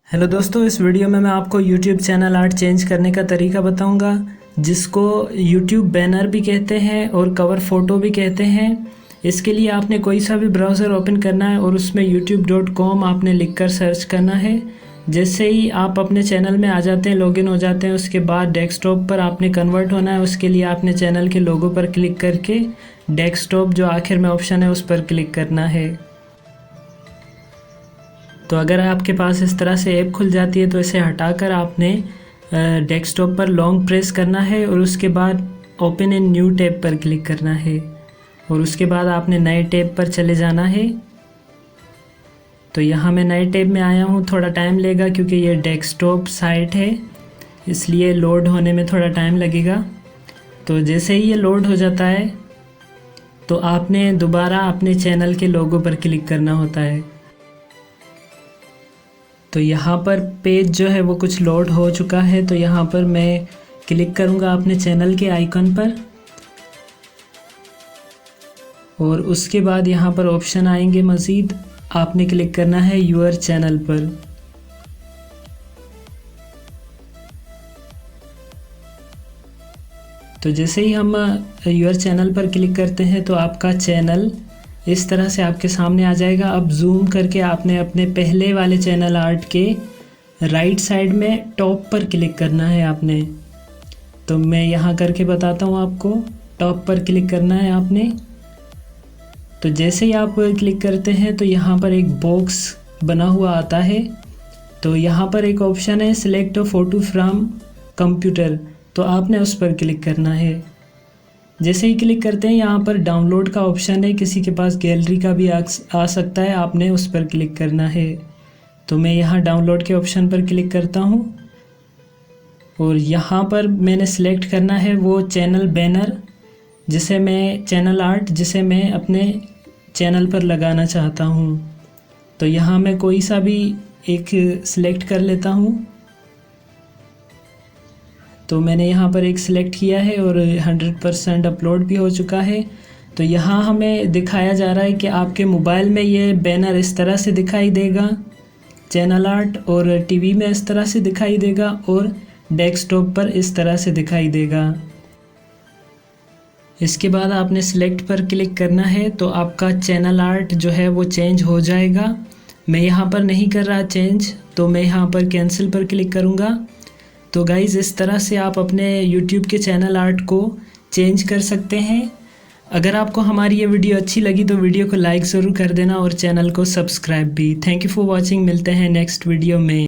Hello दोस्तों, इस video में मैं आपको YouTube चैनल आर्ट चेंज करने का तरीका बताऊंगा, जिसको YouTube बैनर भी कहते हैं और कवर फ़ोटो भी कहते हैं। इसके लिए आपने कोई सा भी ब्राउज़र ओपन करना है और उसमें youtube.com आपने लिखकर सर्च करना है। जैसे ही आप अपने चैनल में आ जाते हैं, लॉगिन हो जाते हैं, उसके बाद डेस्कटॉप पर आपने कन्वर्ट होना है। उसके लिए आपने चैनल के लोगो पर क्लिक करके डेस्कटॉप जो आखिर में ऑप्शन है उस पर क्लिक करना है। तो अगर आपके पास इस तरह से ऐप खुल जाती है तो इसे हटाकर आपने डेस्कटॉप पर लॉन्ग प्रेस करना है और उसके बाद ओपन इन न्यू टैब पर क्लिक करना है और उसके बाद आपने नए टैब पर चले जाना है। तो यहाँ मैं नए टैब में आया हूँ, थोड़ा टाइम लेगा क्योंकि ये डेस्कटॉप साइट है, इसलिए लोड होने में थोड़ा टाइम लगेगा। तो जैसे ही ये लोड हो जाता है तो आपने दोबारा अपने चैनल के लोगो पर क्लिक करना होता है। तो यहाँ पर पेज जो है वो कुछ लोड हो चुका है। तो यहाँ पर मैं क्लिक करूँगा अपने चैनल के आइकन पर और उसके बाद यहाँ पर ऑप्शन आएंगे मज़ीद, आपने क्लिक करना है यूअर चैनल पर। तो जैसे ही हम यूअर चैनल पर क्लिक करते हैं तो आपका चैनल इस तरह से आपके सामने आ जाएगा। अब जूम करके आपने अपने पहले वाले चैनल आर्ट के राइट साइड में टॉप पर क्लिक करना है आपने। तो मैं यहाँ करके बताता हूँ आपको, टॉप पर क्लिक करना है आपने। तो जैसे ही आप क्लिक करते हैं तो यहाँ पर एक बॉक्स बना हुआ आता है। तो यहाँ पर एक ऑप्शन है select a photo from computer, तो आपने उस पर क्लिक करना है। जैसे ही क्लिक करते हैं यहाँ पर डाउनलोड का ऑप्शन है, किसी के पास गैलरी का भी आ सकता है, आपने उस पर क्लिक करना है। तो मैं यहाँ डाउनलोड के ऑप्शन पर क्लिक करता हूँ और यहाँ पर मैंने सेलेक्ट करना है वो चैनल बैनर चैनल आर्ट जिसे मैं अपने चैनल पर लगाना चाहता हूँ। तो यहाँ मैं कोई सा भी एक सिलेक्ट कर लेता हूँ। तो मैंने यहाँ पर एक सिलेक्ट किया है और 100% अपलोड भी हो चुका है। तो यहाँ हमें दिखाया जा रहा है कि आपके मोबाइल में ये बैनर इस तरह से दिखाई देगा चैनल आर्ट, और टीवी में इस तरह से दिखाई देगा और डेस्कटॉप पर इस तरह से दिखाई देगा। इसके बाद आपने सिलेक्ट पर क्लिक करना है तो आपका चैनल आर्ट जो है वो चेंज हो जाएगा। मैं यहाँ पर नहीं कर रहा चेंज, तो मैं यहाँ पर कैंसिल पर क्लिक करूँगा। तो गाइज़, इस तरह से आप अपने YouTube के चैनल आर्ट को चेंज कर सकते हैं। अगर आपको हमारी ये वीडियो अच्छी लगी तो वीडियो को लाइक ज़रूर कर देना और चैनल को सब्सक्राइब भी। Thank you for watching. मिलते हैं नेक्स्ट वीडियो में।